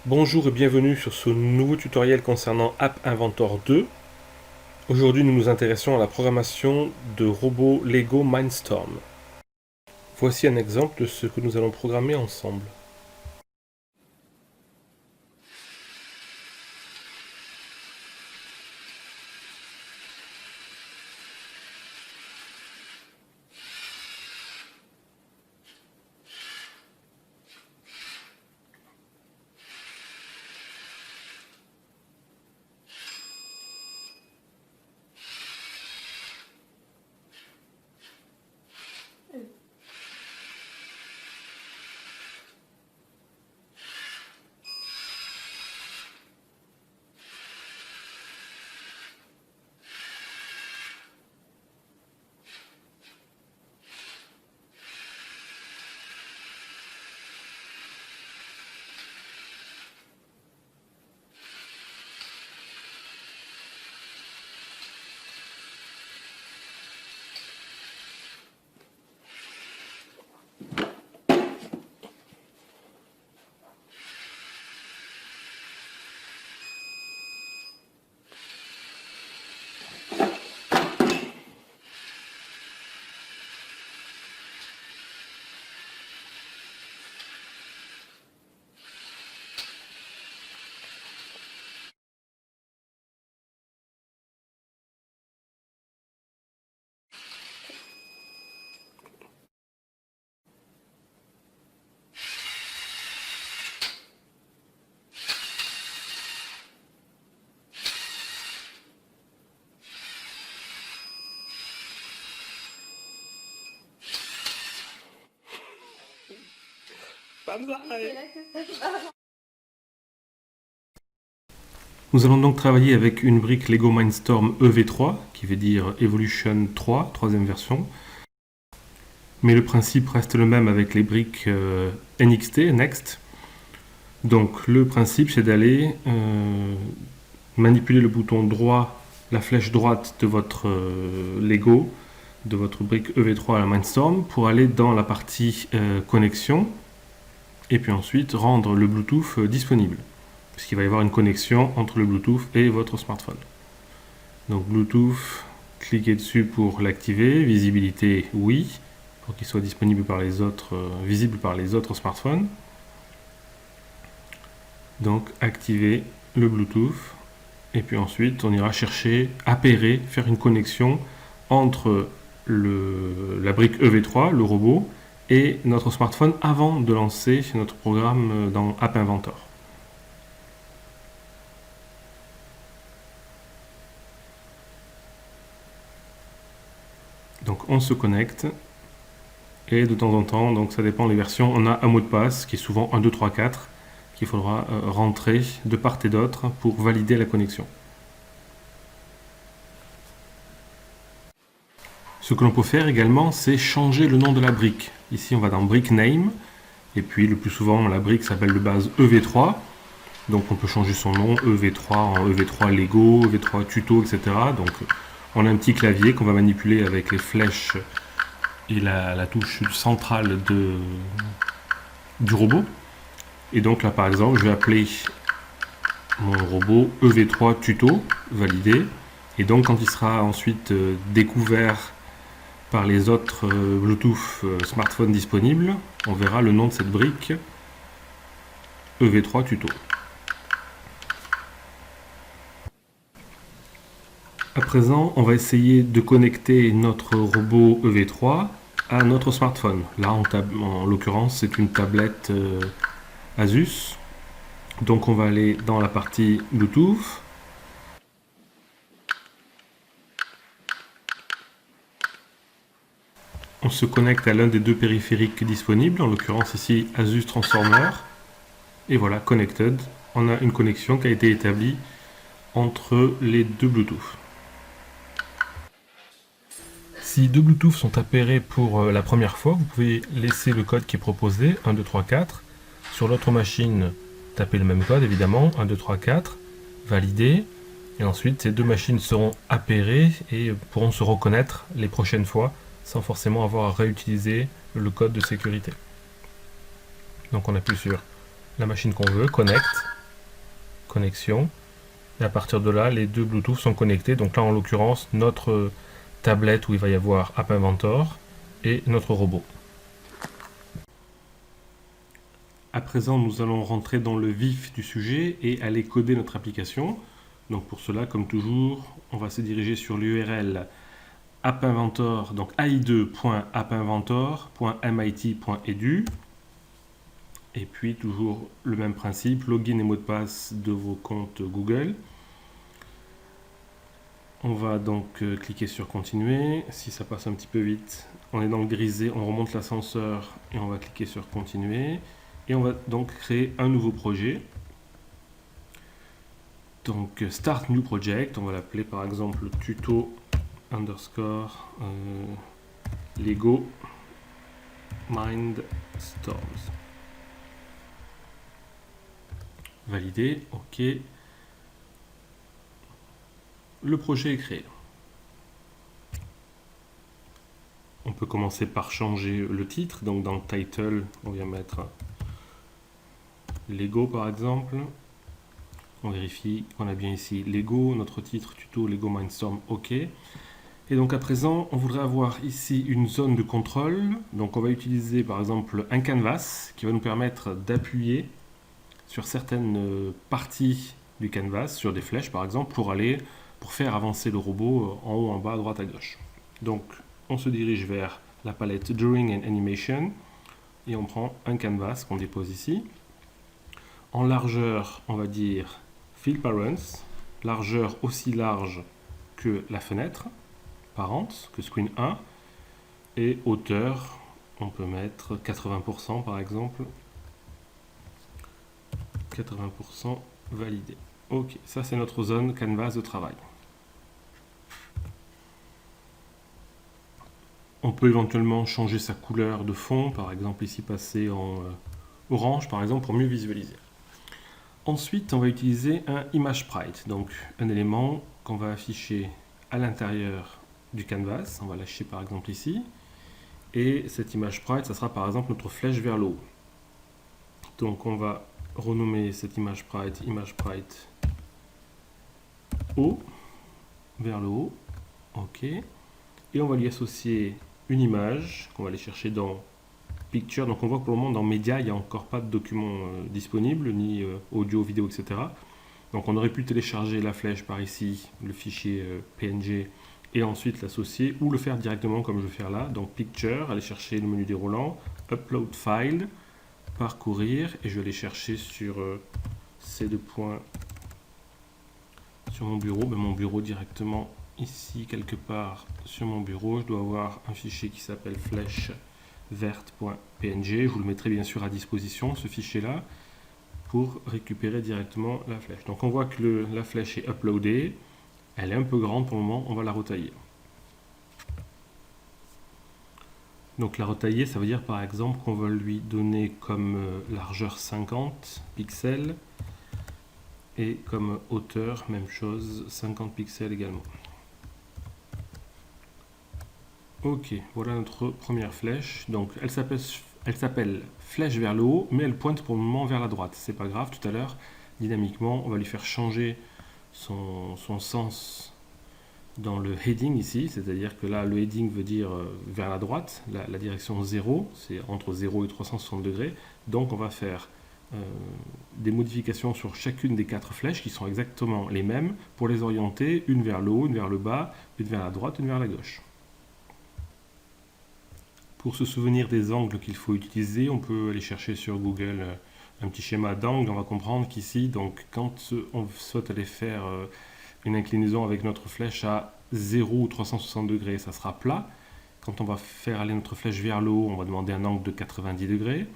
Bonjour et bienvenue sur ce nouveau tutoriel concernant App Inventor 2. Aujourd'hui, nous nous intéressons à la programmation de robots Lego Mindstorm. Voici un exemple de ce que nous allons programmer ensemble. Nous allons donc travailler avec une brique Lego Mindstorm EV3, qui veut dire Evolution 3, troisième version. Mais le principe reste le même avec les briques NXT, Next. Donc le principe c'est d'aller manipuler le bouton droit, la flèche droite de votre Lego, de votre brique EV3 à la Mindstorm pour aller dans la partie connexion et puis ensuite rendre le Bluetooth disponible puisqu'il va y avoir une connexion entre le Bluetooth et votre smartphone. Donc Bluetooth, cliquez dessus pour l'activer, visibilité oui, pour qu'il soit disponible par les autres, visible par les autres smartphones. Donc activer le Bluetooth et puis ensuite on ira chercher, appairer, faire une connexion entre la brique EV3, le robot, et notre smartphone avant de lancer notre programme dans App Inventor. Donc on se connecte et de temps en temps, donc ça dépend des versions, on a un mot de passe qui est souvent 1, 2, 3, 4 qu'il faudra rentrer de part et d'autre pour valider la connexion. Ce que l'on peut faire également, c'est changer le nom de la brique. Ici, on va dans Brick Name, et puis le plus souvent, la brique s'appelle de base EV3. Donc on peut changer son nom, EV3 en EV3 Lego, EV3 Tuto, etc. Donc on a un petit clavier qu'on va manipuler avec les flèches et la touche centrale du robot. Et donc là, par exemple, je vais appeler mon robot EV3 Tuto, validé. Et donc quand il sera ensuite découvert par les autres Bluetooth smartphones disponibles, on verra le nom de cette brique EV3 Tuto. À présent, on va essayer de connecter notre robot EV3 à notre smartphone. Là, en l'occurrence, c'est une tablette Asus. Donc on va aller dans la partie Bluetooth. On se connecte à l'un des deux périphériques disponibles, en l'occurrence ici Asus Transformer. Et voilà, connected. On a une connexion qui a été établie entre les deux Bluetooth. Si deux Bluetooth sont appairés pour la première fois, vous pouvez laisser le code qui est proposé, 1, 2, 3, 4. Sur l'autre machine, tapez le même code évidemment, 1, 2, 3, 4, valider. Et ensuite, ces deux machines seront appairées et pourront se reconnaître les prochaines fois sans forcément avoir à réutiliser le code de sécurité. Donc on appuie sur la machine qu'on veut, connect. connexion. Et à partir de là, les deux Bluetooth sont connectés. Donc là, en l'occurrence, notre tablette où il va y avoir App Inventor et notre robot. À présent, nous allons rentrer dans le vif du sujet et aller coder notre application. Donc pour cela, comme toujours, on va se diriger sur l'URL appinventor, donc ai2.appinventor.mit.edu. Et puis toujours le même principe, login et mot de passe de vos comptes Google. On va donc cliquer sur continuer. Si ça passe un petit peu vite, on est dans le grisé, on remonte l'ascenseur et on va cliquer sur continuer. Et on va donc créer un nouveau projet. Donc Start New Project, on va l'appeler par exemple tuto underscore Lego Mindstorms. Validé, ok. Le projet est créé. On peut commencer par changer le titre. Donc dans le title, on vient mettre Lego par exemple. On vérifie qu'on a bien ici Lego, notre titre tuto Lego Mindstorm, ok. Et donc à présent, on voudrait avoir ici une zone de contrôle. Donc on va utiliser par exemple un canvas qui va nous permettre d'appuyer sur certaines parties du canvas, sur des flèches par exemple, pour faire avancer le robot en haut, en bas, à droite, à gauche. Donc on se dirige vers la palette Drawing and Animation et on prend un canvas qu'on dépose ici. En largeur, on va dire Fill Parents, largeur aussi large que la fenêtre, parente, que Screen 1, et hauteur, on peut mettre 80% par exemple. 80% validé. Ok, ça c'est notre zone canvas de travail. On peut éventuellement changer sa couleur de fond, par exemple ici passer en orange par exemple pour mieux visualiser. Ensuite, on va utiliser un image sprite, donc un élément qu'on va afficher à l'intérieur du canvas. On va lâcher par exemple ici. Et cette image sprite, ça sera par exemple notre flèche vers le haut. Donc on va renommer cette image sprite haut, vers le haut. Ok. Et on va lui associer une image qu'on va aller chercher dans Picture. Donc on voit que pour le moment dans Media, il n'y a encore pas de document disponible, ni audio, vidéo, etc. Donc on aurait pu télécharger la flèche par ici, le fichier PNG, et ensuite l'associer, ou le faire directement comme je vais faire là. Donc Picture, aller chercher le menu déroulant, Upload File, parcourir, et je vais aller chercher sur ces deux points sur mon bureau. Mon bureau directement ici quelque part sur mon bureau, je dois avoir un fichier qui s'appelle flèche verte.png. Je vous le mettrai bien sûr à disposition, ce fichier-là, pour récupérer directement la flèche. Donc on voit que la flèche est uploadée. Elle est un peu grande pour le moment, on va la retailler. Donc la retailler, ça veut dire par exemple qu'on va lui donner comme largeur 50 pixels et comme hauteur, même chose, 50 pixels également. Ok, voilà notre première flèche. Donc elle s'appelle flèche vers le haut, mais elle pointe pour le moment vers la droite. C'est pas grave, tout à l'heure, dynamiquement, on va lui faire changer son sens dans le heading ici, c'est-à-dire que là, le heading veut dire vers la droite, la direction 0, c'est entre 0 et 360 degrés. Donc on va faire des modifications sur chacune des 4 flèches qui sont exactement les mêmes pour les orienter, une vers le haut, une vers le bas, une vers la droite, une vers la gauche. Pour se souvenir des angles qu'il faut utiliser, on peut aller chercher sur Google un petit schéma d'angle. On va comprendre qu'ici, donc, quand on souhaite aller faire une inclinaison avec notre flèche à 0 ou 360 degrés, ça sera plat. Quand on va faire aller notre flèche vers le haut, on va demander un angle de 90 degrés.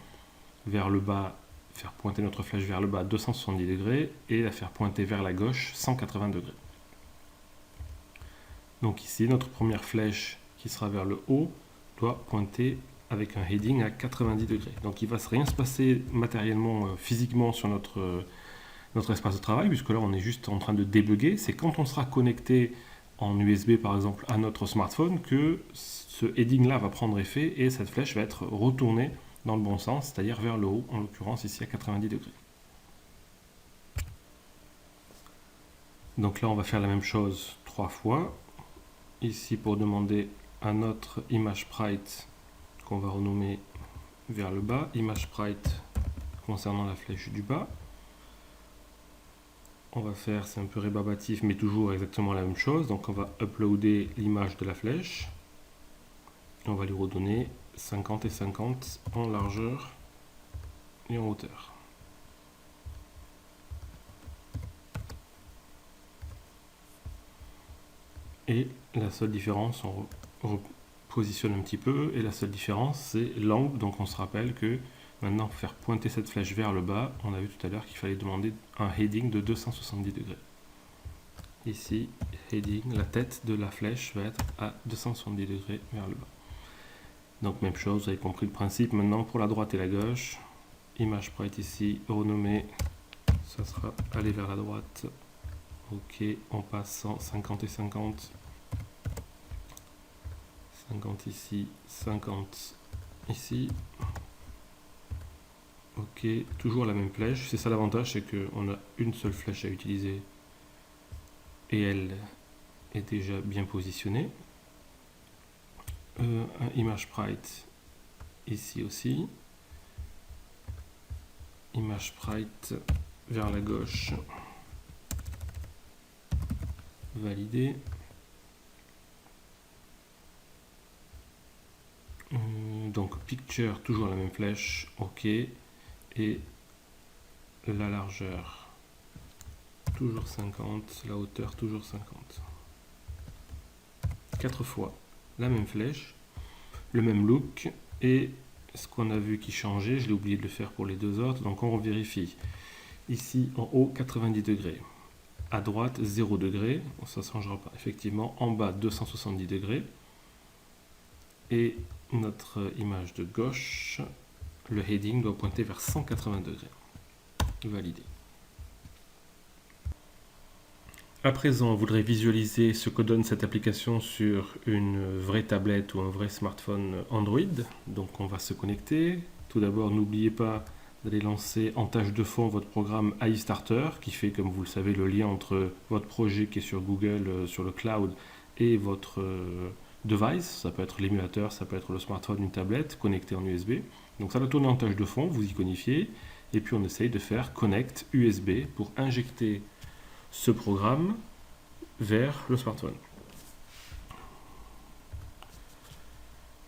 Vers le bas, faire pointer notre flèche vers le bas 270 degrés et la faire pointer vers la gauche 180 degrés. Donc ici, notre première flèche qui sera vers le haut doit pointer avec un heading à 90 degrés. Donc il ne va rien se passer matériellement, physiquement sur notre espace de travail, puisque là on est juste en train de débugger. C'est quand on sera connecté en USB par exemple à notre smartphone que ce heading là va prendre effet et cette flèche va être retournée dans le bon sens, c'est-à-dire vers le haut, en l'occurrence ici à 90 degrés. Donc là, on va faire la même chose 3 fois. Ici, pour demander un autre ImageSprite qu'on va renommer vers le bas, ImageSprite concernant la flèche du bas. On va faire, c'est un peu rébarbatif, mais toujours exactement la même chose. Donc on va uploader l'image de la flèche. On va lui redonner 50 et 50 en largeur et en hauteur. Et la seule différence, on repositionne un petit peu, et la seule différence, c'est l'angle. Donc on se rappelle que maintenant, pour faire pointer cette flèche vers le bas, on a vu tout à l'heure qu'il fallait demander un heading de 270 degrés. Ici, heading, la tête de la flèche va être à 270 degrés vers le bas. Donc même chose, vous avez compris le principe. Maintenant, pour la droite et la gauche, ImageSprite ici, renommé, ça sera aller vers la droite. Ok, en passant 50 et 50. 50 ici, 50 ici. Ok, toujours la même flèche. C'est ça l'avantage, c'est qu'on a une seule flèche à utiliser et elle est déjà bien positionnée. Un ImageSprite ici aussi. ImageSprite vers la gauche. Validé. Donc Picture, toujours la même flèche. Ok. Et la largeur, toujours 50. La hauteur, toujours 50. 4 fois la même flèche, le même look, et ce qu'on a vu qui changeait, je l'ai oublié de le faire pour les deux autres, donc on vérifie. Ici en haut 90 degrés, à droite 0 degré, ça ne changera pas. Effectivement, en bas 270 degrés, et notre image de gauche, le heading doit pointer vers 180 degrés. Validé. À présent, on voudrait visualiser ce que donne cette application sur une vraie tablette ou un vrai smartphone Android. Donc on va se connecter. Tout d'abord, n'oubliez pas d'aller lancer en tâche de fond votre programme iStarter qui fait, comme vous le savez, le lien entre votre projet qui est sur Google, sur le cloud, et votre device. Ça peut être l'émulateur, ça peut être le smartphone, une tablette connectée en USB. Donc ça va tourner en tâche de fond, vous iconifiez, et puis on essaye de faire Connect USB pour injecter ce programme vers le smartphone.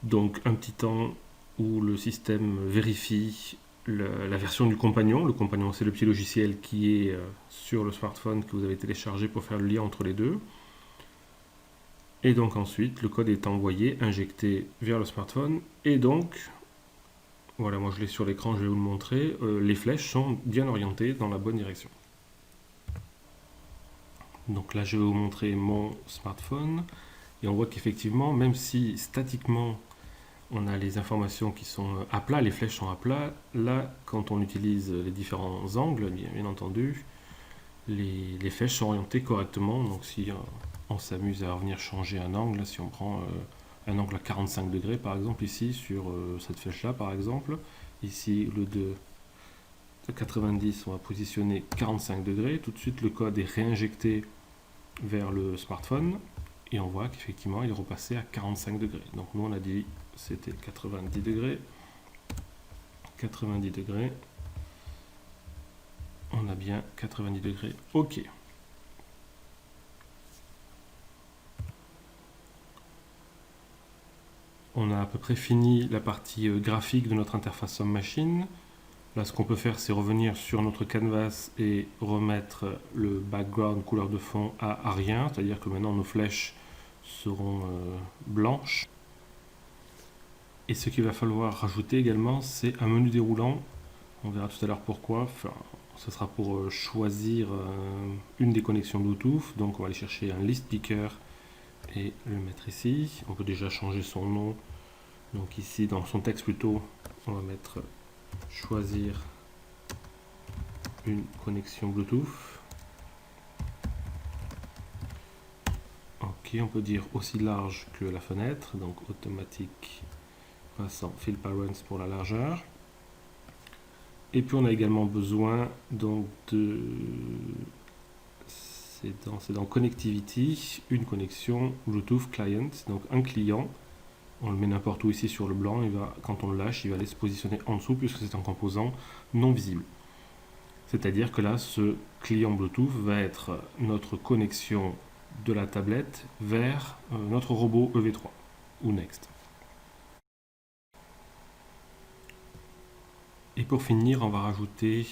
Donc un petit temps où le système vérifie la version du compagnon. Le compagnon, c'est le petit logiciel qui est sur le smartphone que vous avez téléchargé pour faire le lien entre les deux. Et donc ensuite, le code est envoyé, injecté vers le smartphone. Et donc, voilà, moi je l'ai sur l'écran, je vais vous le montrer. Les flèches sont bien orientées dans la bonne direction. Donc là, je vais vous montrer mon smartphone. Et on voit qu'effectivement, même si statiquement, on a les informations qui sont à plat, les flèches sont à plat, là, quand on utilise les différents angles, bien entendu, les flèches sont orientées correctement. Donc si on s'amuse à venir changer un angle, si on prend un angle à 45 degrés, par exemple, ici, sur cette flèche-là, par exemple, ici, le de 90, on va positionner 45 degrés. Tout de suite, le code est réinjecté vers le smartphone et on voit qu'effectivement il est repassé à 45 degrés. Donc nous on a dit c'était 90 degrés. 90 degrés. On a bien 90 degrés. OK. On a à peu près fini la partie graphique de notre interface Home Machine. Là, ce qu'on peut faire, c'est revenir sur notre canvas et remettre le background couleur de fond à rien, c'est-à-dire que maintenant nos flèches seront blanches. Et ce qu'il va falloir rajouter également, c'est un menu déroulant. On verra tout à l'heure pourquoi. Enfin, ce sera pour choisir une des connexions Bluetooth. Donc on va aller chercher un list picker et le mettre ici. On peut déjà changer son nom. Donc ici, dans son texte plutôt, on va mettre choisir une connexion Bluetooth. Ok, on peut dire aussi large que la fenêtre, donc automatique passant fill parents pour la largeur. Et puis on a également besoin donc de c'est dans Connectivity, une connexion Bluetooth Client, donc un client. On le met n'importe où ici sur le blanc, quand on le lâche, il va aller se positionner en dessous puisque c'est un composant non visible. C'est-à-dire que là, ce client Bluetooth va être notre connexion de la tablette vers notre robot EV3 ou Next. Et pour finir, on va rajouter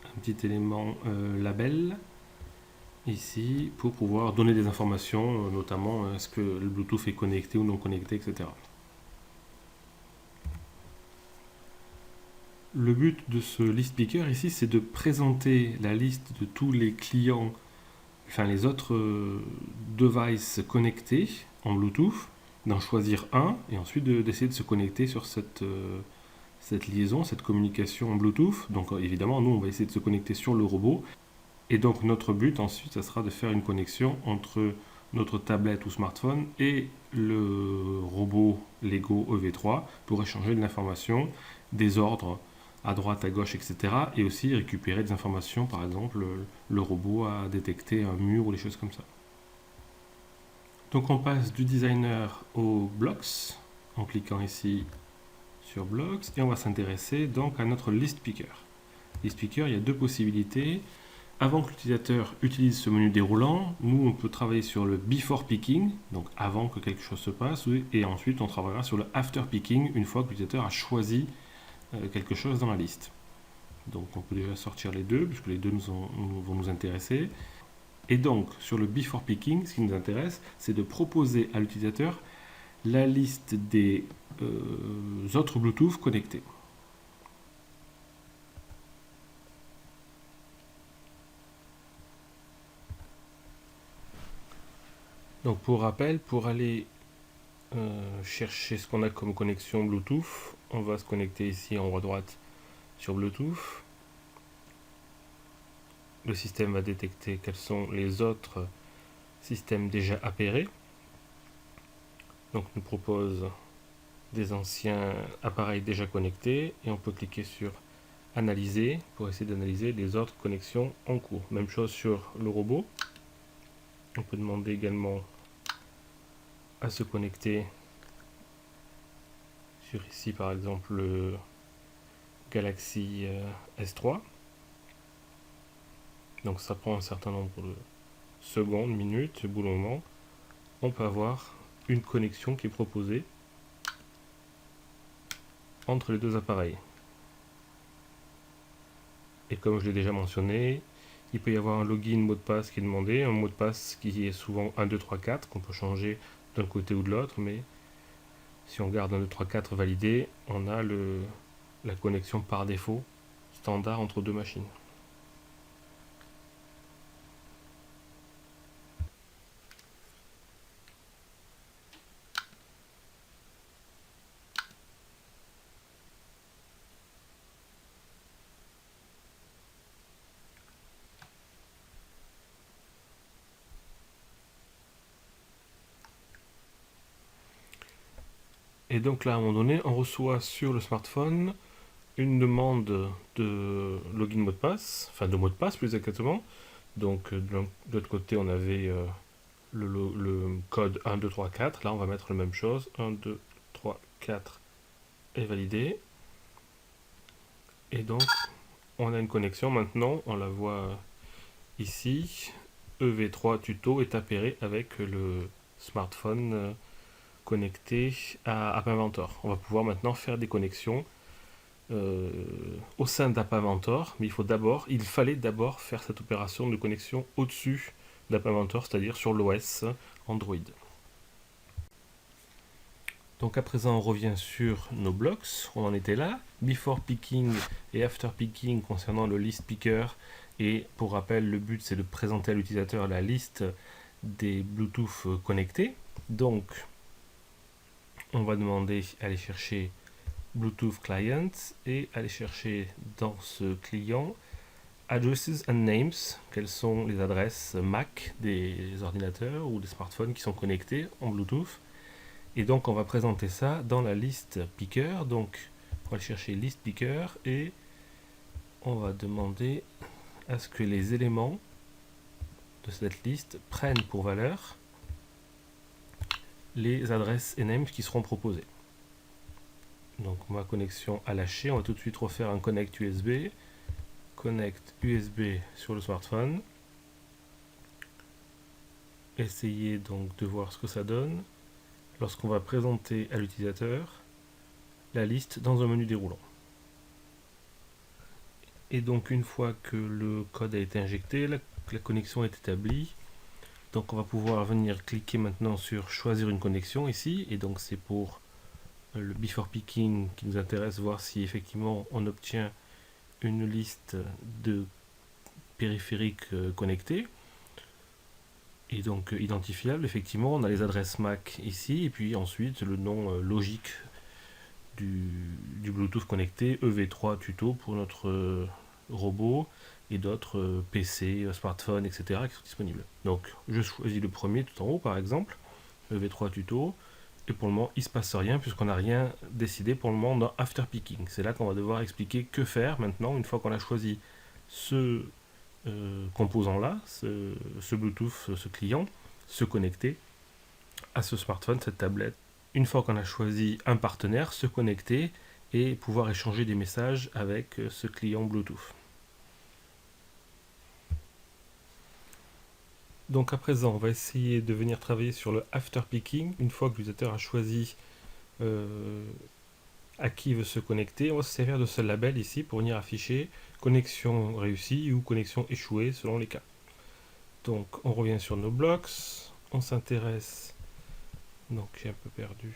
un petit élément label ici pour pouvoir donner des informations, notamment est-ce que le Bluetooth est connecté ou non connecté, etc. Le but de ce list picker ici, c'est de présenter la liste de tous les clients, enfin les autres devices connectés en Bluetooth, d'en choisir un et ensuite d'essayer de se connecter sur cette liaison, cette communication en Bluetooth. Donc évidemment, nous, on va essayer de se connecter sur le robot. Et donc notre but ensuite, ça sera de faire une connexion entre notre tablette ou smartphone et le robot Lego EV3 pour échanger de l'information, des ordres à droite, à gauche, etc. Et aussi récupérer des informations, par exemple, le robot a détecté un mur ou des choses comme ça. Donc on passe du designer au blocks, en cliquant ici sur blocks, et on va s'intéresser donc à notre list picker. List picker, il y a deux possibilités. Avant que l'utilisateur utilise ce menu déroulant, nous on peut travailler sur le before picking, donc avant que quelque chose se passe, et ensuite on travaillera sur le after picking une fois que l'utilisateur a choisi quelque chose dans la liste. Donc on peut déjà sortir les deux, puisque les deux vont nous intéresser. Et donc sur le before picking, ce qui nous intéresse, c'est de proposer à l'utilisateur la liste des autres Bluetooth connectés. Donc pour rappel, pour aller chercher ce qu'on a comme connexion Bluetooth, on va se connecter ici en haut à droite sur Bluetooth. Le système va détecter quels sont les autres systèmes déjà appairés. Donc nous propose des anciens appareils déjà connectés et on peut cliquer sur analyser pour essayer d'analyser les autres connexions en cours. Même chose sur le robot. On peut demander également à se connecter sur ici par exemple le Galaxy S3. Donc ça prend un certain nombre de secondes, minutes, au bout d'un moment, on peut avoir une connexion qui est proposée entre les deux appareils. Et comme je l'ai déjà mentionné, il peut y avoir un login mot de passe qui est demandé, un mot de passe qui est souvent 1, 2, 3, 4, qu'on peut changer d'un côté ou de l'autre, mais si on garde 1, 2, 3, 4 validé, on a la connexion par défaut standard entre deux machines. Et donc là, à un moment donné, on reçoit sur le smartphone une demande de login mot de passe, enfin de mot de passe plus exactement. Donc de l'autre côté, on avait le code 1, 2, 3, 4. Là, on va mettre la même chose. 1, 2, 3, 4 est validé. Et donc, on a une connexion maintenant. On la voit ici. EV3 tuto est appairé avec le smartphone connecté à App Inventor. On va pouvoir maintenant faire des connexions au sein d'App Inventor, mais il fallait d'abord faire cette opération de connexion au-dessus d'App Inventor, c'est-à-dire sur l'OS Android. Donc à présent on revient sur nos blocks, on en était là, before picking et after picking concernant le list picker, et pour rappel le but c'est de présenter à l'utilisateur la liste des Bluetooth connectés. Donc on va demander à aller chercher Bluetooth Client et aller chercher dans ce client Addresses and Names, quelles sont les adresses MAC des ordinateurs ou des smartphones qui sont connectés en Bluetooth. Et donc on va présenter ça dans la liste picker. Donc on va aller chercher list picker et on va demander à ce que les éléments de cette liste prennent pour valeur les adresses ename qui seront proposées. Donc ma connexion a lâché, on va tout de suite refaire un connect USB. Connect USB sur le smartphone. Essayez donc de voir ce que ça donne lorsqu'on va présenter à l'utilisateur la liste dans un menu déroulant. Et donc une fois que le code a été injecté, la connexion est établie. Donc on va pouvoir venir cliquer maintenant sur choisir une connexion ici, et donc c'est pour le before picking qui nous intéresse, voir si effectivement on obtient une liste de périphériques connectés et donc identifiables. Effectivement on a les adresses MAC ici, et puis ensuite le nom logique du Bluetooth connecté, EV3 tuto pour notre robot, et d'autres PC, smartphones, etc. qui sont disponibles. Donc je choisis le premier tout en haut par exemple, EV3 tuto, et pour le moment il ne se passe rien puisqu'on n'a rien décidé pour le moment dans After Picking. C'est là qu'on va devoir expliquer que faire maintenant une fois qu'on a choisi ce composant là, ce Bluetooth, ce client, se connecter à ce smartphone, cette tablette. Une fois qu'on a choisi un partenaire, se connecter et pouvoir échanger des messages avec ce client Bluetooth. Donc à présent, on va essayer de venir travailler sur le after picking. Une fois que l'utilisateur a choisi à qui il veut se connecter, on va se servir de ce label ici pour venir afficher connexion réussie ou connexion échouée selon les cas. Donc on revient sur nos blocks, on s'intéresse, donc j'ai un peu perdu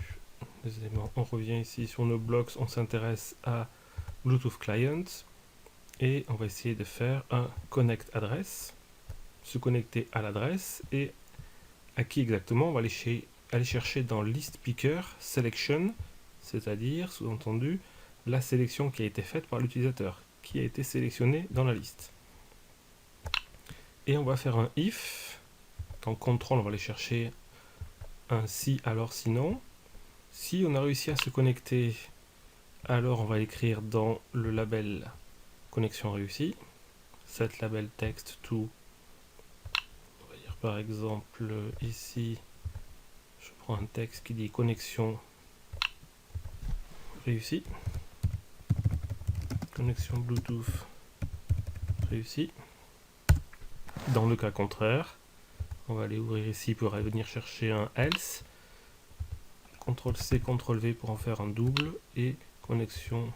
les éléments, on revient ici sur nos blocks, on s'intéresse à Bluetooth Client et on va essayer de faire un connect address, se connecter à l'adresse, et à qui exactement on va aller chercher dans list picker selection, c'est-à-dire sous-entendu la sélection qui a été faite par l'utilisateur, qui a été sélectionné dans la liste. Et on va faire un if, dans contrôle on va aller chercher un si alors sinon. Si on a réussi à se connecter, alors on va écrire dans le label connexion réussie, set label text to, on va dire par exemple ici, je prends un texte qui dit connexion réussie, connexion Bluetooth réussie. Dans le cas contraire, on va aller ouvrir ici pour aller venir chercher un else, CTRL-C, CTRL-V pour en faire un double, et connexion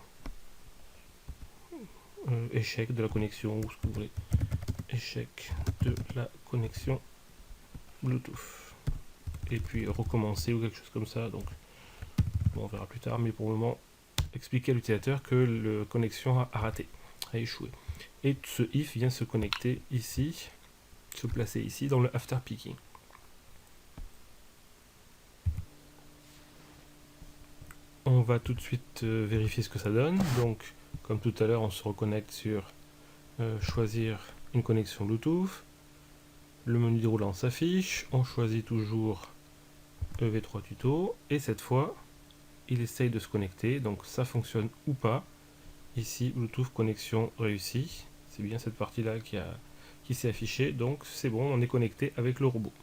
échec de la connexion, ou ce que vous voulez, échec de la connexion Bluetooth, et puis recommencer ou quelque chose comme ça. Donc bon, on verra plus tard, mais pour le moment expliquer à l'utilisateur que la connexion a raté, a échoué. Et ce if vient se connecter ici, se placer ici dans le after picking. On va tout de suite vérifier ce que ça donne. Donc comme tout à l'heure, on se reconnecte sur choisir une connexion Bluetooth. Le menu déroulant s'affiche, on choisit toujours EV3 tuto, et cette fois il essaye de se connecter, donc ça fonctionne ou pas. Ici Bluetooth connexion réussie, c'est bien cette partie là qui s'est affichée, donc c'est bon, on est connecté avec le robot.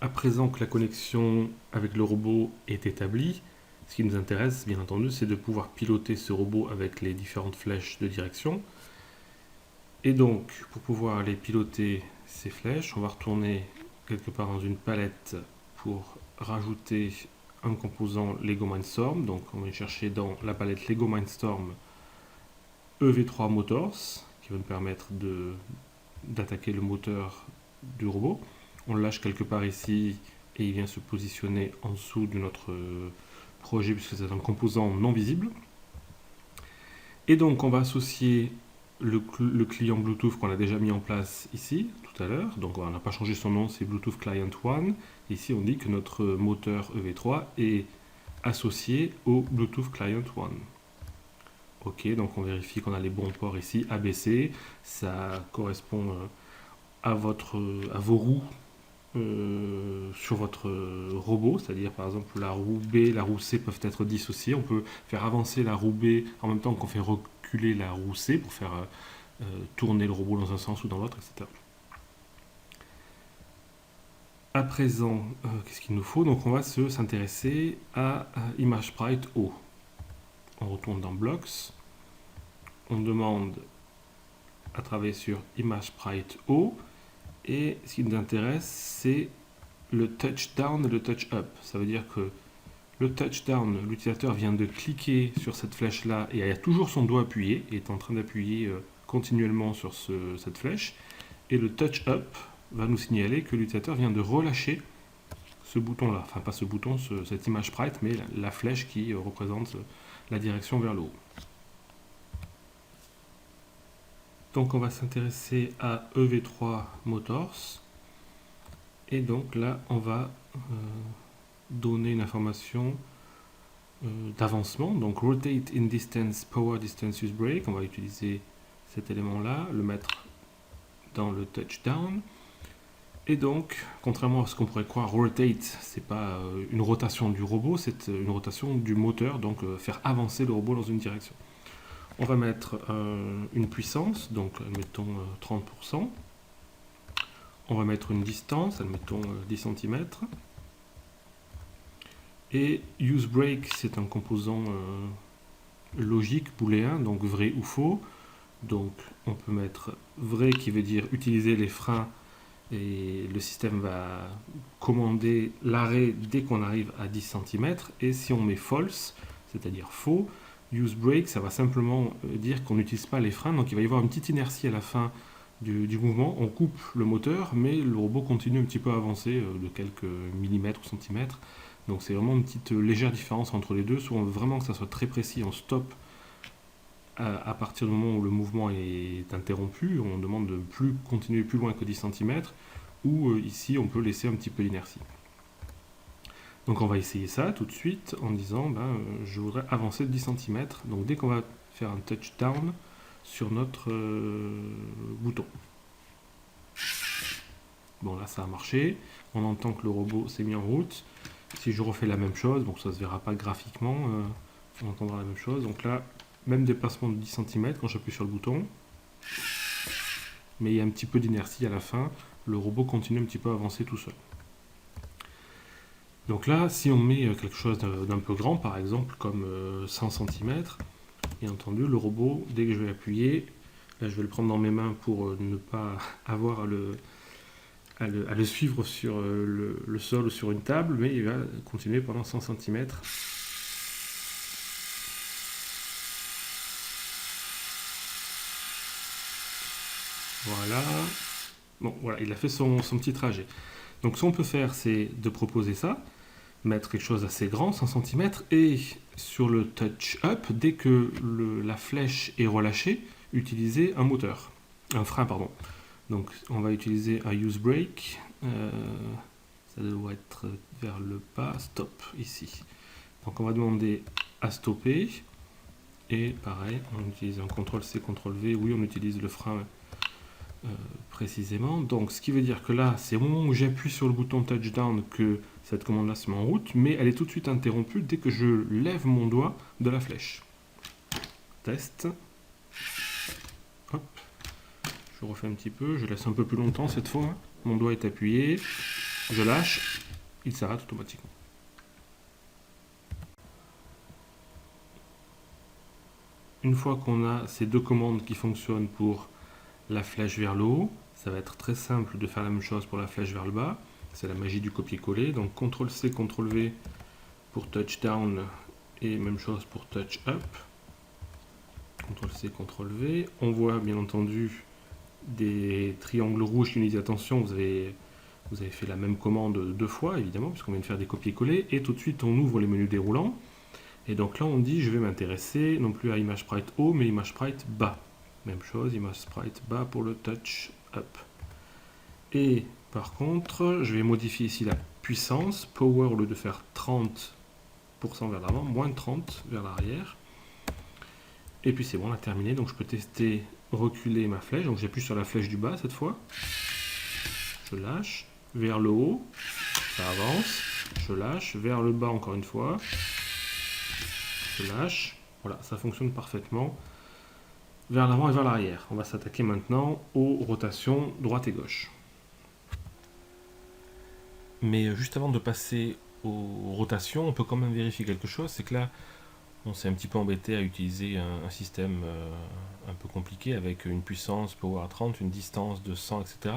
À présent que la connexion avec le robot est établie, ce qui nous intéresse bien entendu, c'est de pouvoir piloter ce robot avec les différentes flèches de direction. Et donc pour pouvoir aller piloter ces flèches, on va retourner quelque part dans une palette pour rajouter un composant Lego Mindstorm. Donc on va chercher dans la palette Lego Mindstorm EV3 Motors, qui va nous permettre d'attaquer le moteur du robot. On le lâche quelque part ici et il vient se positionner en dessous de notre projet puisque c'est un composant non visible. Et donc on va associer le client Bluetooth qu'on a déjà mis en place ici tout à l'heure. Donc on n'a pas changé son nom, c'est Bluetooth Client 1. Ici on dit que notre moteur EV3 est associé au Bluetooth Client 1. Ok, donc on vérifie qu'on a les bons ports ici, ABC, ça correspond à vos roues sur votre robot, c'est-à-dire par exemple la roue B, la roue C peuvent être dissociées. On peut faire avancer la roue B en même temps qu'on fait reculer la roue C pour faire tourner le robot dans un sens ou dans l'autre, etc. À présent, qu'est-ce qu'il nous faut? Donc on va s'intéresser à ImageSprite O. On retourne dans Blocks. On demande à travailler sur ImageSprite O. Et ce qui nous intéresse, c'est le touchdown et le touch-up. Ça veut dire que le touchdown, l'utilisateur vient de cliquer sur cette flèche-là et il a toujours son doigt appuyé et est en train d'appuyer continuellement sur cette flèche. Et le touch-up va nous signaler que l'utilisateur vient de relâcher ce bouton-là. Enfin, pas ce bouton, cette image sprite, mais la flèche qui représente la direction vers le haut. Donc on va s'intéresser à EV3 Motors. Et donc là, on va donner une information d'avancement. Donc Rotate in Distance, Power Distance Use Brake. On va utiliser cet élément-là, le mettre dans le touchdown. Et donc, contrairement à ce qu'on pourrait croire, rotate, c'est pas une rotation du robot, c'est une rotation du moteur, donc faire avancer le robot dans une direction. On va mettre une puissance, donc admettons 30%. On va mettre une distance, admettons 10 cm. Et useBrake, c'est un composant logique booléen, donc vrai ou faux. Donc on peut mettre vrai qui veut dire utiliser les freins et le système va commander l'arrêt dès qu'on arrive à 10 cm. Et si on met false, c'est-à-dire faux, use brake, ça va simplement dire qu'on n'utilise pas les freins, donc il va y avoir une petite inertie à la fin du mouvement. On coupe le moteur, mais le robot continue un petit peu à avancer de quelques millimètres ou centimètres. Donc c'est vraiment une petite légère différence entre les deux. Soit on veut vraiment que ça soit très précis, on stoppe à partir du moment où le mouvement est interrompu, on demande de plus continuer plus loin que 10 cm, ou ici on peut laisser un petit peu d'inertie. Donc on va essayer ça tout de suite en disant je voudrais avancer de 10 cm, donc dès qu'on va faire un touchdown sur notre bouton. Bon là ça a marché, on entend que le robot s'est mis en route. Si je refais la même chose, donc ça ne se verra pas graphiquement, on entendra la même chose, donc là même déplacement de 10 cm quand j'appuie sur le bouton, mais il y a un petit peu d'inertie à la fin, le robot continue un petit peu à avancer tout seul. Donc là, si on met quelque chose d'un peu grand, par exemple comme 100 cm, bien entendu, le robot, dès que je vais appuyer, là je vais le prendre dans mes mains pour ne pas avoir à le suivre sur le sol ou sur une table, mais il va continuer pendant 100 cm. Voilà. Bon, voilà, il a fait son petit trajet. Donc ce qu'on peut faire, c'est de proposer ça, mettre quelque chose d'assez grand, 100 cm, et sur le touch-up, dès que la flèche est relâchée, utiliser un moteur, un frein, pardon. Donc on va utiliser un use brake, ça doit être vers le bas, stop, ici. Donc on va demander à stopper, et pareil, on utilise un CTRL-C, CTRL-V, oui on utilise le frein précisément. Donc ce qui veut dire que là, c'est au moment où j'appuie sur le bouton touchdown que cette commande-là se met en route, mais elle est tout de suite interrompue dès que je lève mon doigt de la flèche. Test. Hop. Je refais un petit peu, je laisse un peu plus longtemps cette fois. Mon doigt est appuyé, je lâche, il s'arrête automatiquement. Une fois qu'on a ces deux commandes qui fonctionnent pour la flèche vers le haut, ça va être très simple de faire la même chose pour la flèche vers le bas. C'est la magie du copier-coller. Donc CTRL-C, CTRL-V pour touchdown et même chose pour touch-up. CTRL-C, CTRL-V. On voit bien entendu des triangles rouges qui nous disent attention, vous avez fait la même commande deux fois, évidemment, puisqu'on vient de faire des copier-coller. Et tout de suite, on ouvre les menus déroulants. Et donc là, on dit je vais m'intéresser non plus à ImageSprite haut, mais ImageSprite bas. Même chose, ImageSprite bas pour le touch up. Et par contre, je vais modifier ici la puissance. Power, au lieu de faire 30% vers l'avant, moins 30 vers l'arrière. Et puis c'est bon, on a terminé. Donc je peux tester reculer ma flèche. Donc j'appuie sur la flèche du bas cette fois. Je lâche. Vers le haut, ça avance. Je lâche. Vers le bas encore une fois. Je lâche. Voilà, ça fonctionne parfaitement. vers l'avant et vers l'arrière. On va s'attaquer maintenant aux rotations droite et gauche. Mais juste avant de passer aux rotations, on peut quand même vérifier quelque chose, c'est que là, on s'est un petit peu embêté à utiliser un système un peu compliqué avec une puissance power à 30, une distance de 100, etc.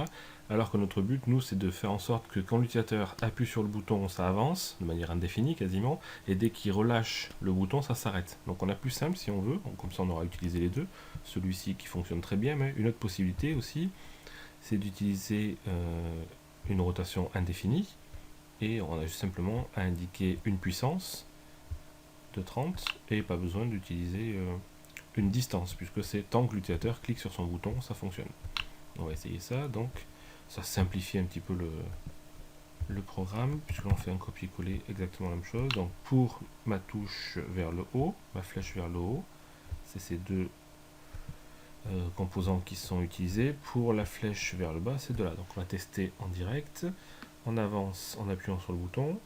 Alors que notre but, nous, c'est de faire en sorte que quand l'utilisateur appuie sur le bouton, ça avance, de manière indéfinie quasiment, et dès qu'il relâche le bouton, ça s'arrête. Donc on a plus simple si on veut, comme ça on aura utilisé les deux, celui-ci qui fonctionne très bien, mais une autre possibilité aussi, c'est d'utiliser une rotation indéfinie, et on a juste simplement à indiquer une puissance de 30 et pas besoin d'utiliser une distance puisque c'est tant que l'utilisateur clique sur son bouton, ça fonctionne. On va essayer ça, donc ça simplifie un petit peu le programme puisque l'on fait un copier-coller exactement la même chose. Donc pour ma touche vers le haut, ma flèche vers le haut, c'est ces deux composants qui sont utilisés. Pour la flèche vers le bas, c'est de là. Donc on va tester en direct. On avance en appuyant sur le bouton.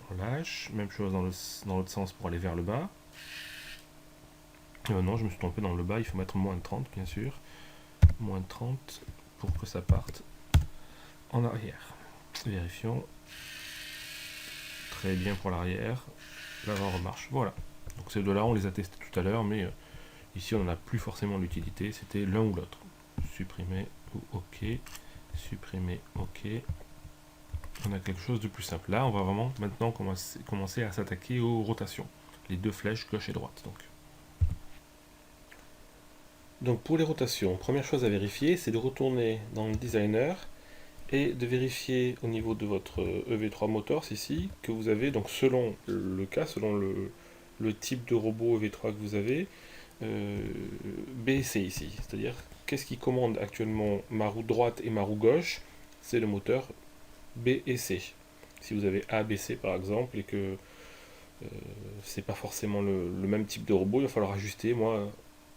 On lâche, même chose dans l'autre sens pour aller vers le bas. Non, je me suis trompé dans le bas, il faut mettre moins de 30 bien sûr. Moins de 30 pour que ça parte en arrière. Vérifions. Très bien pour l'arrière. L'avant remarche. Voilà. Donc ces deux-là, on les a testés tout à l'heure, mais ici on n'en a plus forcément l'utilité. C'était l'un ou l'autre. Supprimer ou OK. Supprimer OK. On a quelque chose de plus simple. Là, on va vraiment maintenant commencer à s'attaquer aux rotations. Les deux flèches gauche et droite. Donc pour les rotations, première chose à vérifier, c'est de retourner dans le designer et de vérifier au niveau de votre EV3 Motors ici que vous avez, donc selon le cas, selon le type de robot EV3 que vous avez, B et C ici. C'est-à-dire, qu'est-ce qui commande actuellement ma roue droite et ma roue gauche? C'est le moteur B et C. Si vous avez A, B, C par exemple, et que c'est pas forcément le même type de robot, il va falloir ajuster. Moi,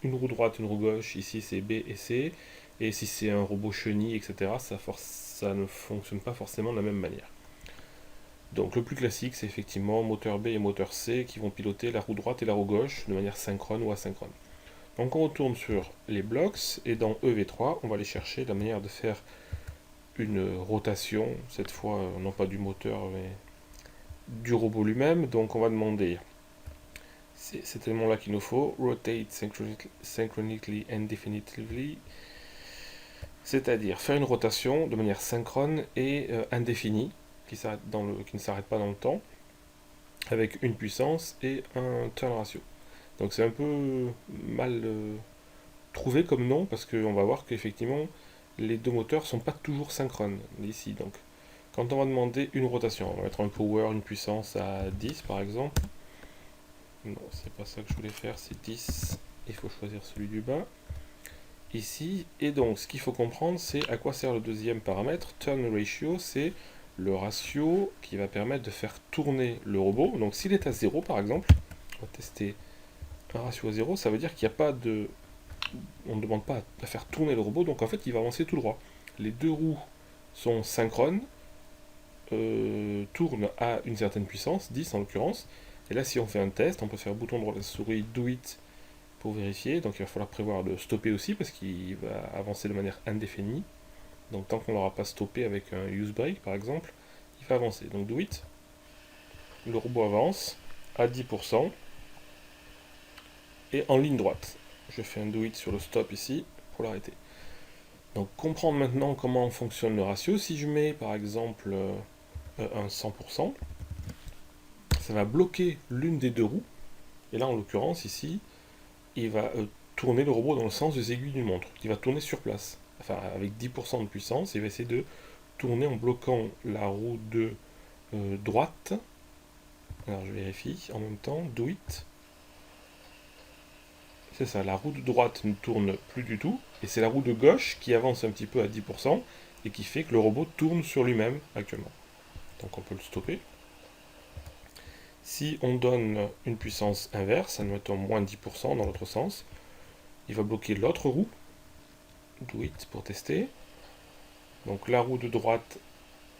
une roue droite, une roue gauche, ici c'est B et C, et si c'est un robot chenille, etc., ça ne fonctionne pas forcément de la même manière. Donc le plus classique, c'est effectivement moteur B et moteur C qui vont piloter la roue droite et la roue gauche de manière synchrone ou asynchrone. Donc on retourne sur les blocks, et dans EV3, on va aller chercher la manière de faire une rotation, cette fois non pas du moteur, mais du robot lui-même. Donc on va demander, c'est cet élément-là qu'il nous faut, rotate synchronically and definitively, c'est-à-dire faire une rotation de manière synchrone et indéfinie, qui ne s'arrête pas dans le temps, avec une puissance et un turn ratio. Donc c'est un peu mal trouvé comme nom, parce qu'on va voir qu'effectivement, les deux moteurs sont pas toujours synchrones ici. Donc quand on va demander une rotation, on va mettre un power, une puissance à 10 par exemple. Non, c'est pas ça que je voulais faire, c'est 10. Il faut choisir celui du bas. Ici, et donc ce qu'il faut comprendre, c'est à quoi sert le deuxième paramètre. Turn ratio, c'est le ratio qui va permettre de faire tourner le robot. Donc s'il est à 0 par exemple, on va tester un ratio à 0, ça veut dire qu'il n'y a pas de... On ne demande pas à faire tourner le robot, donc en fait il va avancer tout droit. Les deux roues sont synchrones, tournent à une certaine puissance, 10 en l'occurrence, et là si on fait un test, on peut faire bouton droit de la souris, do it, pour vérifier. Donc il va falloir prévoir de stopper aussi parce qu'il va avancer de manière indéfinie. Donc tant qu'on ne l'aura pas stoppé avec un use break par exemple, il va avancer. Donc do it. Le robot avance à 10% et en ligne droite. Je fais un do it sur le stop ici pour l'arrêter. Donc comprendre maintenant comment fonctionne le ratio. Si je mets par exemple un 100%, ça va bloquer l'une des deux roues. Et là en l'occurrence ici, il va tourner le robot dans le sens des aiguilles d'une montre. Il va tourner sur place. Enfin, avec 10% de puissance, il va essayer de tourner en bloquant la roue de droite. Alors je vérifie en même temps, do it. C'est ça, la roue de droite ne tourne plus du tout, et c'est la roue de gauche qui avance un petit peu à 10%, et qui fait que le robot tourne sur lui-même actuellement. Donc on peut le stopper. Si on donne une puissance inverse, admettons moins 10% dans l'autre sens, il va bloquer l'autre roue. Do it pour tester. Donc la roue de droite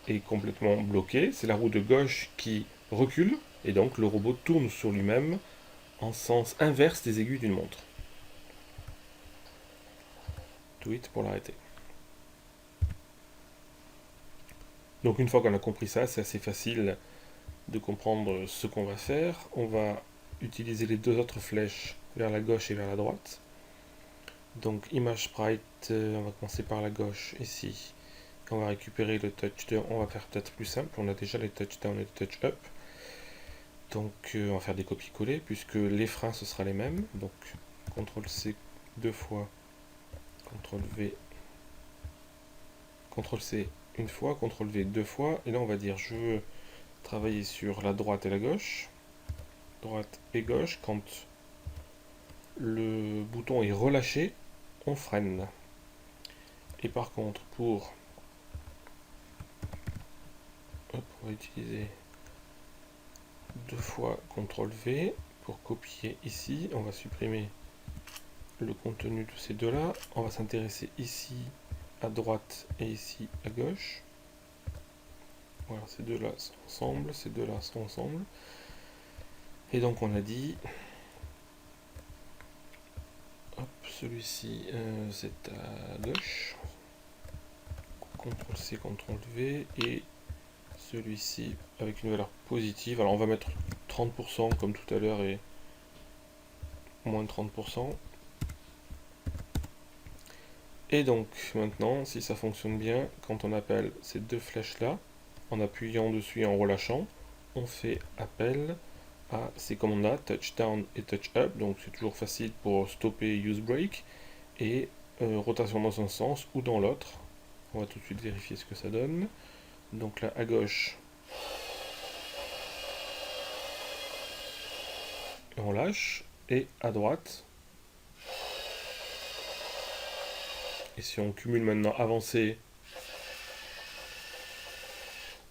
est complètement bloquée, c'est la roue de gauche qui recule, et donc le robot tourne sur lui-même en sens inverse des aiguilles d'une montre. tweet pour l'arrêter. Donc une fois qu'on a compris ça, c'est assez facile de comprendre ce qu'on va faire. On va utiliser les deux autres flèches vers la gauche et vers la droite. Donc image sprite, on va commencer par la gauche ici. On va récupérer le touchdown, on va faire peut-être plus simple, on a déjà les touchdown et les touch up. Donc on va faire des copier-coller puisque les freins ce sera les mêmes. Donc CTRL C deux fois, CTRL V, CTRL C une fois, CTRL V deux fois. Et là on va dire je veux travailler sur la droite et la gauche. Droite et gauche. Quand le bouton est relâché, on freine. Et par contre pour... Hop, on va utiliser deux fois CTRL V pour copier ici. On va supprimer le contenu de ces deux-là. On va s'intéresser ici à droite et ici à gauche. Voilà, ces deux-là sont ensemble, ces deux-là sont ensemble. Et donc on a dit, hop, celui-ci c'est à gauche. CTRL C, CTRL V, et celui-ci avec une valeur positive. Alors on va mettre 30% comme tout à l'heure et moins de 30%. Et donc maintenant, si ça fonctionne bien, quand on appelle ces deux flèches là, en appuyant dessus et en relâchant, on fait appel à ces commandes-là, touch down et touch up, donc c'est toujours facile pour stopper use break, et rotation dans un sens ou dans l'autre. On va tout de suite vérifier ce que ça donne. Donc là à gauche, on lâche, et à droite, et si on cumule maintenant avancer,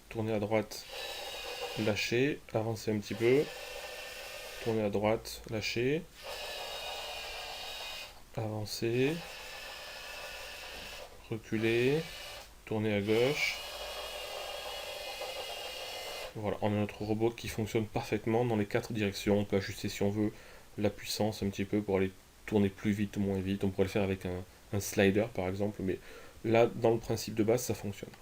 tourner à droite, lâcher, avancer un petit peu, tourner à droite, lâcher, avancer, reculer, tourner à gauche. Voilà, on a notre robot qui fonctionne parfaitement dans les quatre directions. On peut ajuster si on veut la puissance un petit peu pour aller tourner plus vite ou moins vite. On pourrait le faire avec un slider par exemple, mais là dans le principe de base ça fonctionne.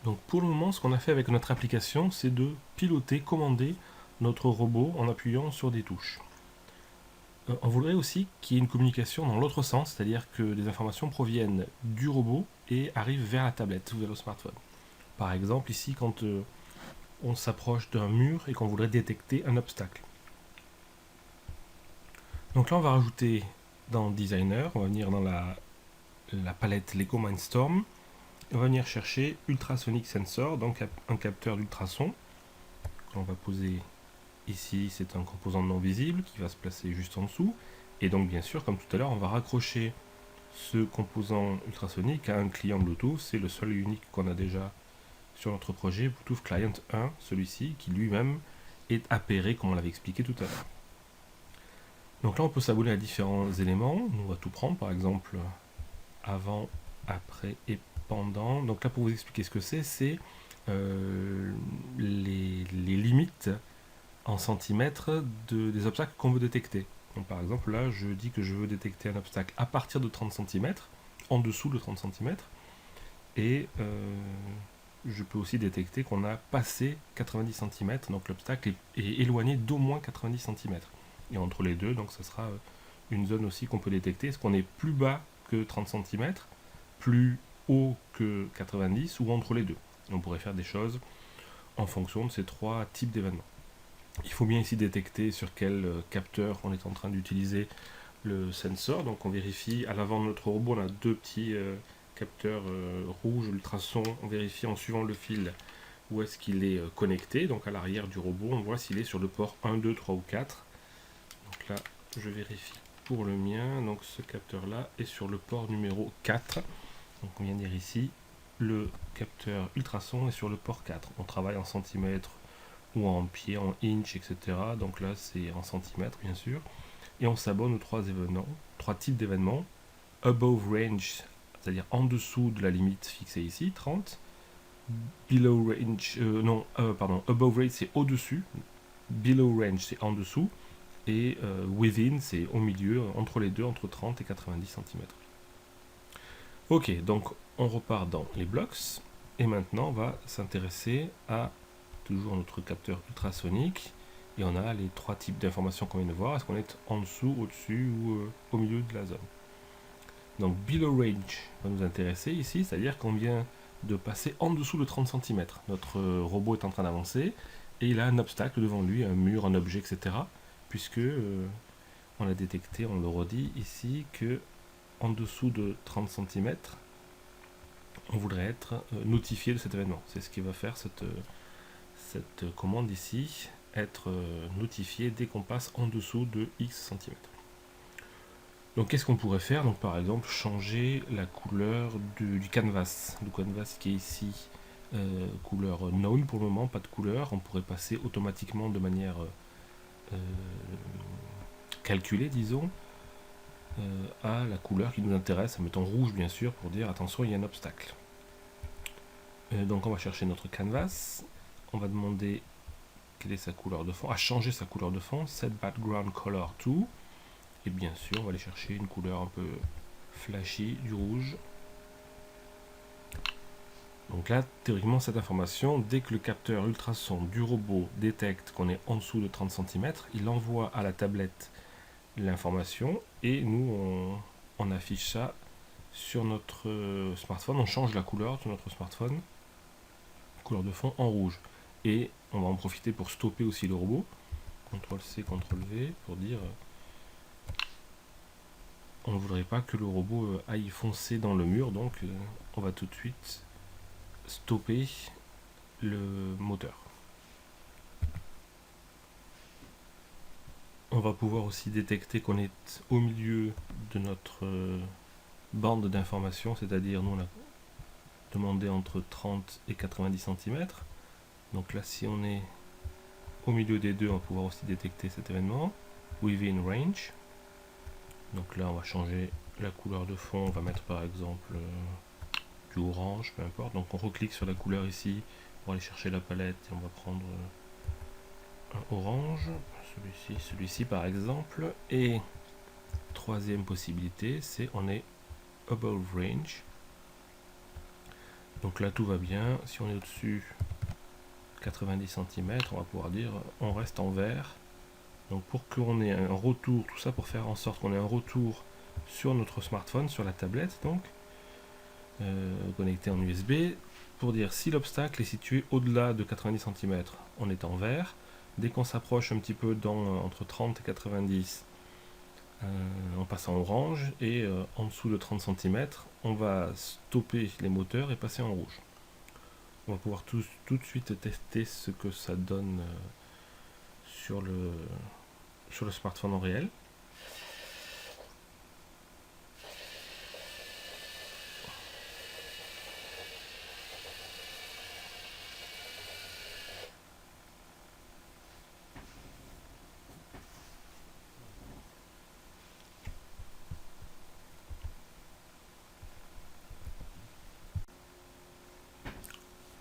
Donc pour le moment, ce qu'on a fait avec notre application, c'est de piloter, commander notre robot en appuyant sur des touches. On voudrait aussi qu'il y ait une communication dans l'autre sens, c'est-à-dire que les informations proviennent du robot et arrivent vers la tablette ou vers le smartphone. Par exemple, ici, quand on s'approche d'un mur et qu'on voudrait détecter un obstacle. Donc là, on va rajouter dans Designer, on va venir dans la palette Lego Mindstorm, on va venir chercher Ultrasonic Sensor, donc un capteur d'ultrasons. On va poser ici, c'est un composant non visible qui va se placer juste en dessous. Et donc bien sûr, comme tout à l'heure, on va raccrocher ce composant ultrasonique à un client Bluetooth. C'est le seul et unique qu'on a déjà sur notre projet Bluetooth Client 1, celui-ci, qui lui-même est appairé, comme on l'avait expliqué tout à l'heure. Donc là, on peut s'abonner à différents éléments. On va tout prendre, par exemple, avant, après et pendant. Donc là, pour vous expliquer ce que c'est les limites en centimètres des obstacles qu'on veut détecter. Donc par exemple, là, je dis que je veux détecter un obstacle à partir de 30 cm, en dessous de 30 cm, et je peux aussi détecter qu'on a passé 90 cm, donc l'obstacle est éloigné d'au moins 90 cm. Et entre les deux, donc ça sera une zone aussi qu'on peut détecter. Est-ce qu'on est plus bas que 30 cm, plus haut que 90, ou entre les deux? On pourrait faire des choses en fonction de ces trois types d'événements. Il faut bien ici détecter sur quel capteur on est en train d'utiliser le sensor. Donc on vérifie à l'avant de notre robot, on a deux petits capteurs rouges ultrasons. On vérifie en suivant le fil où est-ce qu'il est connecté. Donc à l'arrière du robot, on voit s'il est sur le port 1, 2, 3 ou 4. Donc là, je vérifie pour le mien. Donc ce capteur-là est sur le port numéro 4. Donc on vient dire ici, le capteur ultrason est sur le port 4. On travaille en centimètres ou en pieds, en inch, etc. Donc là, c'est en centimètres, bien sûr. Et on s'abonne aux trois types d'événements. Above range, c'est-à-dire en dessous de la limite fixée ici, 30. Below range, above range, c'est au-dessus. Below range, c'est en dessous. et within, c'est au milieu, entre les deux, entre 30 et 90 cm. Ok, donc on repart dans les blocks, et maintenant on va s'intéresser à toujours notre capteur ultrasonique, et on a les trois types d'informations qu'on vient de voir. Est-ce qu'on est en dessous, au-dessus ou au milieu de la zone? Donc below range va nous intéresser ici, c'est-à-dire qu'on vient de passer en dessous de 30 cm. Notre robot est en train d'avancer, et il a un obstacle devant lui, un mur, un objet, etc. Puisque on a détecté, on le redit ici, que en dessous de 30 cm, on voudrait être notifié de cet événement. C'est ce qui va faire cette commande ici, être notifié dès qu'on passe en dessous de X cm. Donc qu'est-ce qu'on pourrait faire? Donc par exemple changer la couleur du canvas. Le canvas qui est ici couleur known pour le moment, pas de couleur. On pourrait passer automatiquement de manière calculée, disons, à la couleur qui nous intéresse, en mettant rouge bien sûr pour dire attention il y a un obstacle. Donc on va chercher notre canvas, on va demander quelle est sa couleur de fond, à changer sa couleur de fond, set background color to, et bien sûr on va aller chercher une couleur un peu flashy, du rouge. Donc là, théoriquement, cette information, dès que le capteur ultrason du robot détecte qu'on est en dessous de 30 cm, il envoie à la tablette l'information et nous, on affiche ça sur notre smartphone. On change la couleur sur notre smartphone, couleur de fond en rouge. Et on va en profiter pour stopper aussi le robot. CTRL-C, CTRL-V pour dire on ne voudrait pas que le robot aille foncer dans le mur, donc on va tout de suite stopper le moteur. On va pouvoir aussi détecter qu'on est au milieu de notre bande d'information, c'est-à-dire nous on a demandé entre 30 et 90 cm. Donc là si on est au milieu des deux, on va pouvoir aussi détecter cet événement. Within range. Donc là on va changer la couleur de fond, on va mettre par exemple du orange, peu importe. Donc on reclique sur la couleur ici pour aller chercher la palette et on va prendre un orange, celui-ci par exemple. Et troisième possibilité, c'est on est above range. Donc là tout va bien. Si on est au-dessus 90 cm, on va pouvoir dire on reste en vert. Donc pour qu'on ait un retour, tout ça pour faire en sorte qu'on ait un retour sur notre smartphone, sur la tablette donc, connecté en USB, pour dire si l'obstacle est situé au-delà de 90 cm, on est en vert. Dès qu'on s'approche un petit peu entre 30 et 90, on passe en orange, et en dessous de 30 cm, on va stopper les moteurs et passer en rouge. On va pouvoir tout de suite tester ce que ça donne sur le smartphone en réel.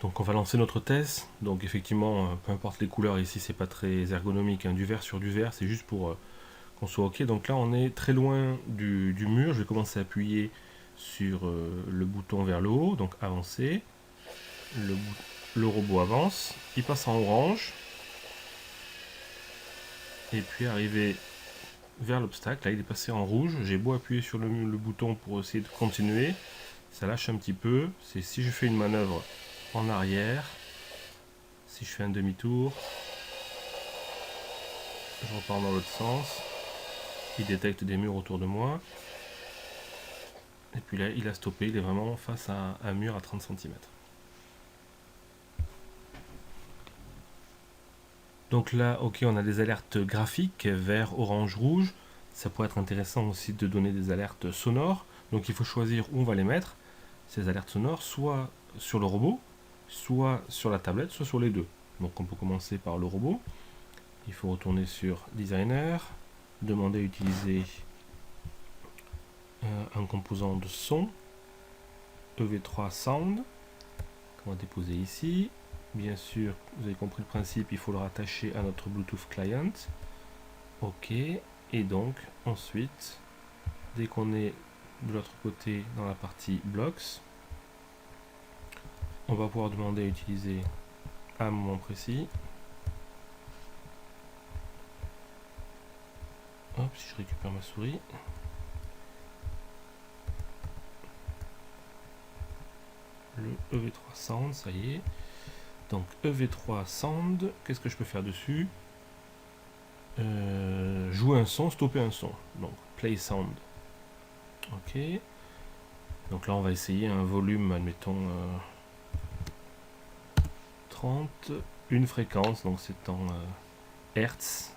Donc on va lancer notre test. Donc effectivement, peu importe les couleurs ici, c'est pas très ergonomique, hein. Du vert sur du vert, c'est juste pour qu'on soit ok. Donc là on est très loin du mur. Je vais commencer à appuyer sur le bouton vers le haut, donc avancer. Le robot avance, il passe en orange, et puis arrivé vers l'obstacle, là il est passé en rouge. J'ai beau appuyer sur le bouton pour essayer de continuer, ça lâche un petit peu. C'est si je fais une manœuvre en arrière, si je fais un demi-tour, je repars dans l'autre sens, il détecte des murs autour de moi, et puis là il a stoppé, il est vraiment face à un mur à 30 cm. Donc là, ok, on a des alertes graphiques, vert, orange, rouge. Ça pourrait être intéressant aussi de donner des alertes sonores. Donc il faut choisir où on va les mettre, ces alertes sonores, soit sur le robot, soit sur la tablette, soit sur les deux. Donc on peut commencer par le robot. Il faut retourner sur Designer, demander à utiliser un composant de son, EV3 Sound, qu'on va déposer ici. Bien sûr, vous avez compris le principe, il faut le rattacher à notre Bluetooth Client. OK. Et donc, ensuite, dès qu'on est de l'autre côté dans la partie blocks, on va pouvoir demander à utiliser à un moment précis. Hop, si je récupère ma souris. Le EV3 Sound, ça y est. Donc EV3 Sound, qu'est-ce que je peux faire dessus? Jouer un son, stopper un son. Donc Play Sound. Ok. Donc là on va essayer un volume, admettons 30, une fréquence, donc c'est en Hertz.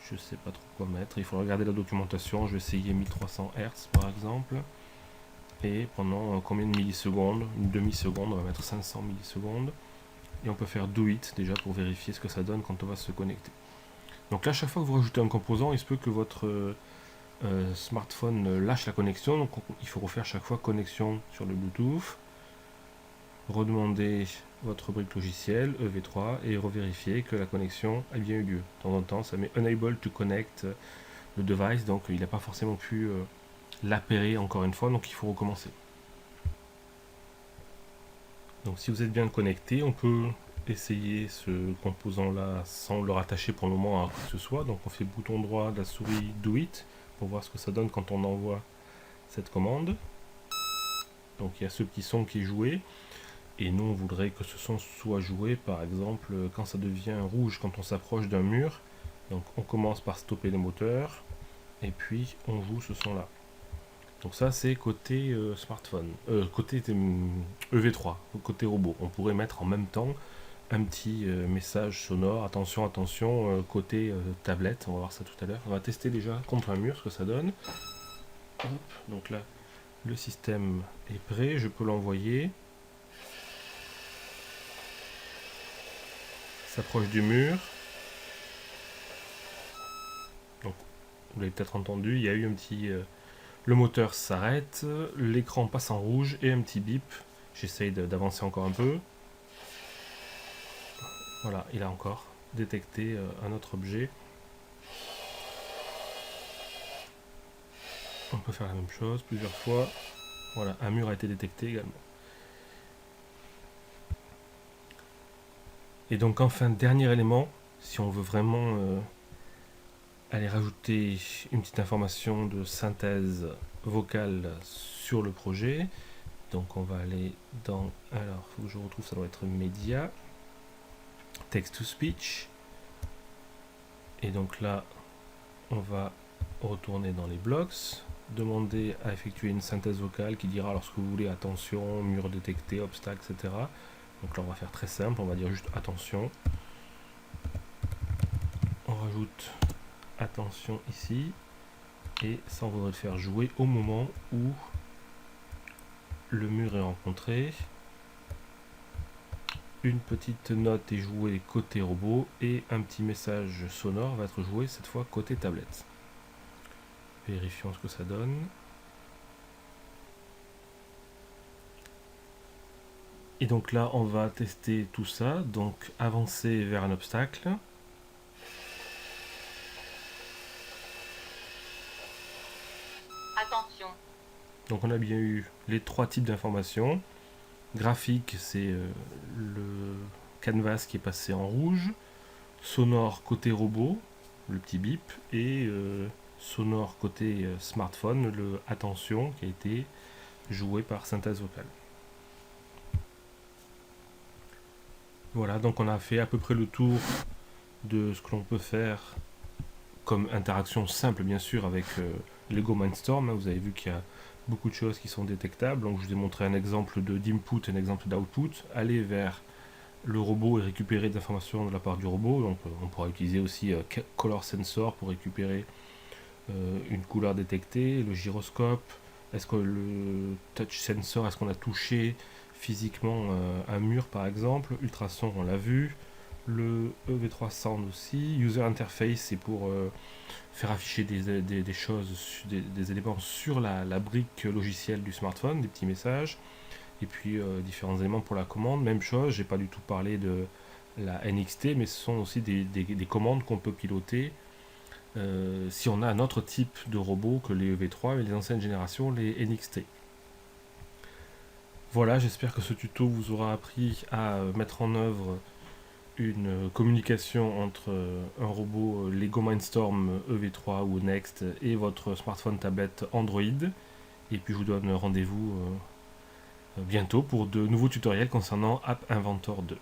Je sais pas trop quoi mettre, il faut regarder la documentation, je vais essayer 1300 Hertz par exemple. Et pendant combien de millisecondes? Une demi-seconde, on va mettre 500 millisecondes. Et on peut faire do it déjà pour vérifier ce que ça donne quand on va se connecter. Donc là, chaque fois que vous rajoutez un composant, il se peut que votre smartphone lâche la connexion. Donc il faut refaire chaque fois connexion sur le Bluetooth. Redemander votre brique logicielle EV3 et revérifier que la connexion a bien eu lieu. De temps en temps, ça met Unable to connect le device, donc il n'a pas forcément pu l'appairer encore une fois, donc il faut recommencer. Donc si vous êtes bien connecté, on peut essayer ce composant là sans le rattacher pour le moment à quoi que ce soit. Donc on fait bouton droit de la souris do it pour voir ce que ça donne quand on envoie cette commande. Donc il y a ce petit son qui est joué et nous on voudrait que ce son soit joué par exemple quand ça devient rouge, quand on s'approche d'un mur. Donc on commence par stopper le moteur et puis on joue ce son là. Donc ça c'est côté smartphone, côté EV3, côté robot. On pourrait mettre en même temps un petit message sonore, attention, attention, côté tablette, on va voir ça tout à l'heure. On va tester déjà contre un mur ce que ça donne. Hop, donc là, le système est prêt, je peux l'envoyer. S'approche du mur. Donc, vous l'avez peut-être entendu, il y a eu un petit... le moteur s'arrête, l'écran passe en rouge et un petit bip. J'essaye d'avancer encore un peu. Voilà, il a encore détecté un autre objet. On peut faire la même chose plusieurs fois. Voilà, un mur a été détecté également. Et donc enfin, dernier élément, si on veut vraiment aller rajouter une petite information de synthèse vocale sur le projet, donc on va aller dans, alors il faut que je retrouve, ça doit être média, text to speech, et donc là on va retourner dans les blocks, demander à effectuer une synthèse vocale qui dira lorsque vous voulez attention, mur détecté, obstacle, etc. Donc là on va faire très simple, on va dire juste attention. On rajoute attention ici. Et ça on voudrait le faire jouer au moment où le mur est rencontré. Une petite note est jouée côté robot et un petit message sonore va être joué cette fois côté tablette. Vérifions ce que ça donne. Et donc là, on va tester tout ça. Donc avancer vers un obstacle. Attention. Donc on a bien eu les trois types d'informations. Graphique, c'est le canvas qui est passé en rouge. Sonore côté robot, le petit bip. Et sonore côté smartphone, le attention qui a été joué par synthèse vocale. Voilà, donc on a fait à peu près le tour de ce que l'on peut faire comme interaction simple bien sûr avec Lego Mindstorm. Vous avez vu qu'il y a beaucoup de choses qui sont détectables. Donc je vous ai montré un exemple d'input et un exemple d'output. Aller vers le robot et récupérer des informations de la part du robot. Donc on pourra utiliser aussi Color Sensor pour récupérer une couleur détectée, le gyroscope. Est-ce que le touch sensor, est-ce qu'on a touché physiquement un mur par exemple? Ultrason, on l'a vu. Le EV3 Sound aussi. User Interface, c'est pour faire afficher des choses, des éléments sur la brique logicielle du smartphone, des petits messages. Et puis différents éléments pour la commande. Même chose, j'ai pas du tout parlé de la NXT, mais ce sont aussi des commandes qu'on peut piloter si on a un autre type de robot que les EV3 et les anciennes générations, les NXT. Voilà, j'espère que ce tuto vous aura appris à mettre en œuvre une communication entre un robot Lego Mindstorm EV3 ou Next et votre smartphone tablette Android. Et puis je vous donne rendez-vous bientôt pour de nouveaux tutoriels concernant App Inventor 2.